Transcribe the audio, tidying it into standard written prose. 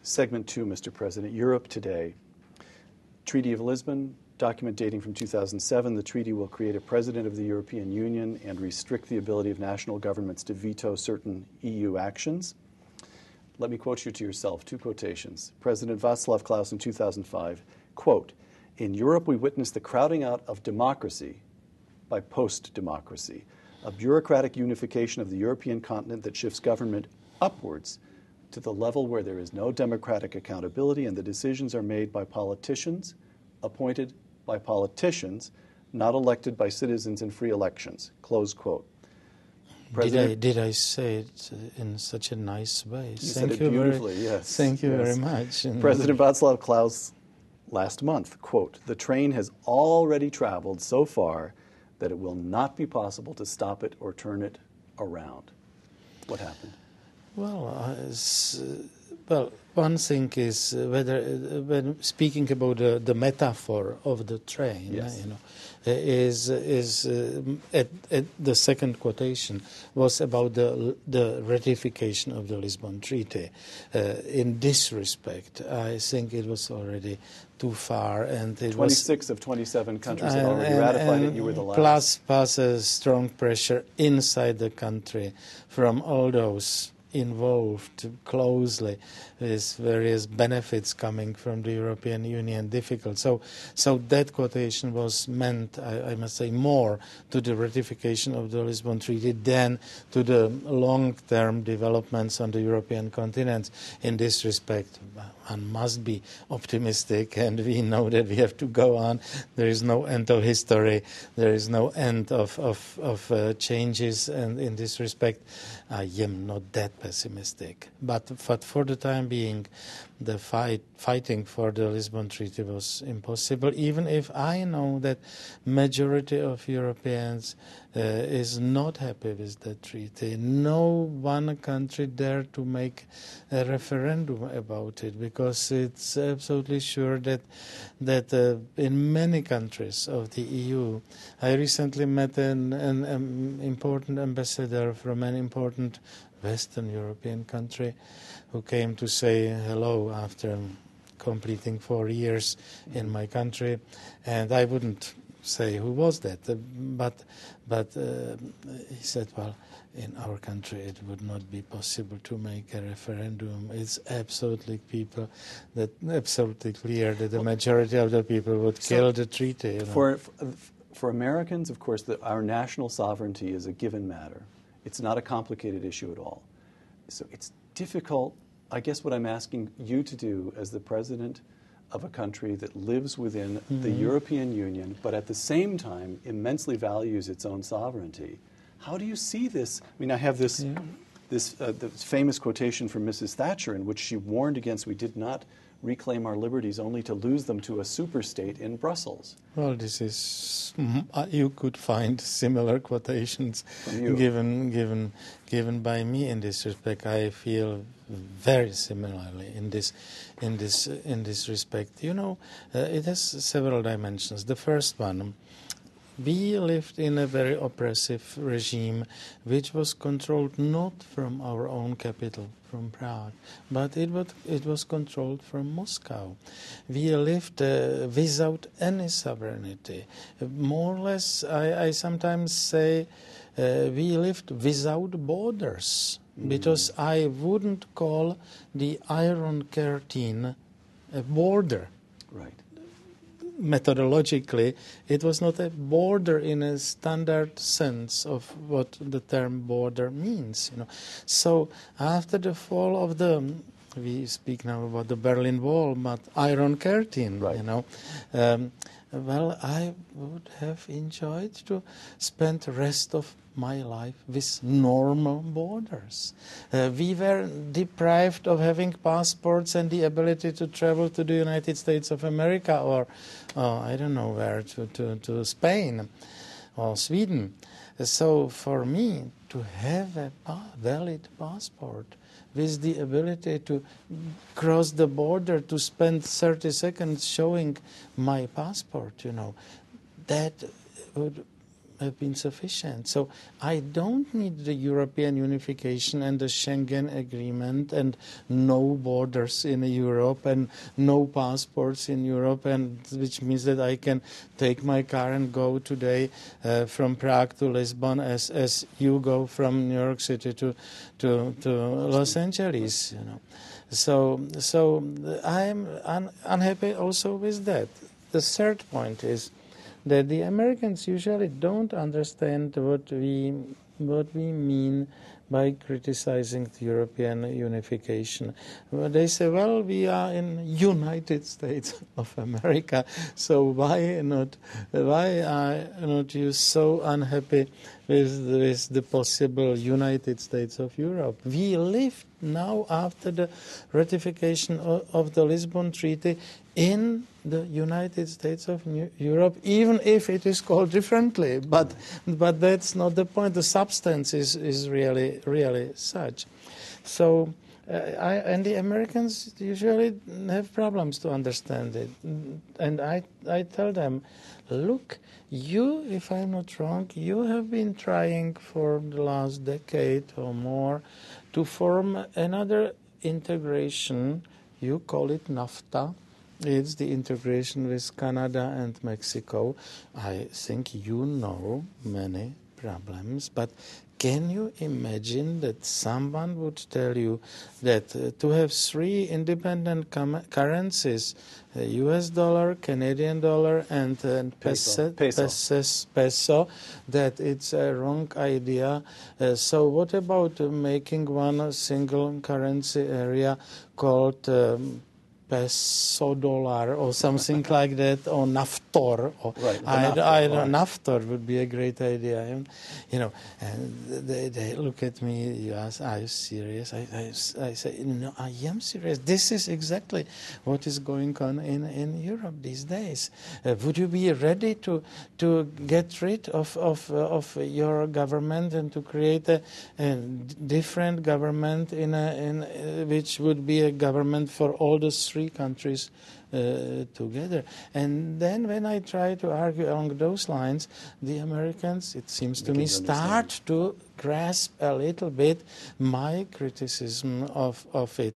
Segment 2, Mr. President, Europe today. Treaty of Lisbon, document dating from 2007. The treaty will create a president of the European Union and restrict the ability of national governments to veto certain EU actions. Let me quote you to yourself, two quotations. President Václav Klaus in 2005, quote, "In Europe we witness the crowding out of democracy by post-democracy, a bureaucratic unification of the European continent that shifts government upwards to the level where there is no democratic accountability and the decisions are made by politicians, appointed by politicians, not elected by citizens in free elections." Close quote. Did I say it in such a nice way? You said it beautifully, yes. Thank you very much. President Václav Klaus last month, quote, "The train has already traveled so far that it will not be possible to stop it or turn it around." What happened? Well, one thing is whether when speaking about the metaphor of the train, yes. Is at the second quotation was about the ratification of the Lisbon Treaty. In this respect, I think it was already too far, and it 26 of 27 countries had already ratified it. You were the last. Plus a strong pressure inside the country from all those involved closely with various benefits coming from the European Union difficult. So that quotation was meant, I must say, more to the ratification of the Lisbon Treaty than to the long-term developments on the European continent. In this respect, one must be optimistic, and we know that we have to go on. There is no end of history. There is no end of changes, and in this respect, I am not that pessimistic. But for the time being, the fighting for the Lisbon Treaty was impossible, even if I know that majority of Europeans is not happy with the treaty. No one country dare to make a referendum about it, because it's absolutely sure that in many countries of the EU, I recently met an important ambassador from an important Western European country who came to say hello after completing 4 years in my country, and I wouldn't say who was that, but he said, well, in our country it would not be possible to make a referendum. It's absolutely clear that the majority of the people would kill the treaty. For Americans, of course, our national sovereignty is a given matter. It's not a complicated issue at all. So it's difficult. I guess what I'm asking you to do as the president of a country that lives within the European Union, but at the same time immensely values its own sovereignty. How do you see this? I mean, I have this famous quotation from Mrs. Thatcher in which she warned against we did not reclaim our liberties only to lose them to a superstate in Brussels. Well, this is you could find similar quotations given by me in this respect. I feel very similarly in this respect. It has several dimensions. The first one, we lived in a very oppressive regime which was controlled not from our own capital, from Prague, but it was controlled from Moscow. We lived without any sovereignty. More or less, I sometimes say we lived without borders, because I wouldn't call the Iron Curtain a border. Right. Methodologically, it was not a border in a standard sense of what the term border means. So after the fall of we speak now about the Berlin Wall, but Iron Curtain, right. Well, I would have enjoyed to spend the rest of my life with normal borders. We were deprived of having passports and the ability to travel to the United States of America or I don't know where, to Spain or Sweden. So for me, to have a valid passport with the ability to cross the border, to spend 30 seconds showing my passport, that would sufficient. So I don't need the European unification and the Schengen agreement and no borders in Europe and no passports in Europe, and which means that I can take my car and go today from Prague to Lisbon as you go from New York City to Los Angeles. So I'm unhappy also with that. The third point is that the Americans usually don't understand what we mean by criticizing the European unification. Well, they say, well, we are in United States of America, so why are not you so unhappy with the possible United States of Europe? We live now after the ratification of the Lisbon Treaty in the United States of Europe, even if it is called differently. But that's not the point. The substance is really such. So, and the Americans usually have problems to understand it. And I tell them, look, you, if I'm not wrong, you have been trying for the last decade or more to form another integration. You call it NAFTA. It's the integration with Canada and Mexico. I think you know many problems, but can you imagine that someone would tell you that to have three independent currencies, US dollar, Canadian dollar, and peso, that it's a wrong idea? So what about making one single currency area called peso dollar or something like that, or NAFTOR, or right, I don't know, NAFTOR would be a great idea. And they look at me. You ask, "Are you serious?" I say, "No, I am serious. This is exactly what is going on in Europe these days. Would you be ready to get rid of your government and to create a different government in which would be a government for all the three countries together?" And then when I try to argue along those lines, the Americans, it seems to me, start to grasp a little bit my criticism of it.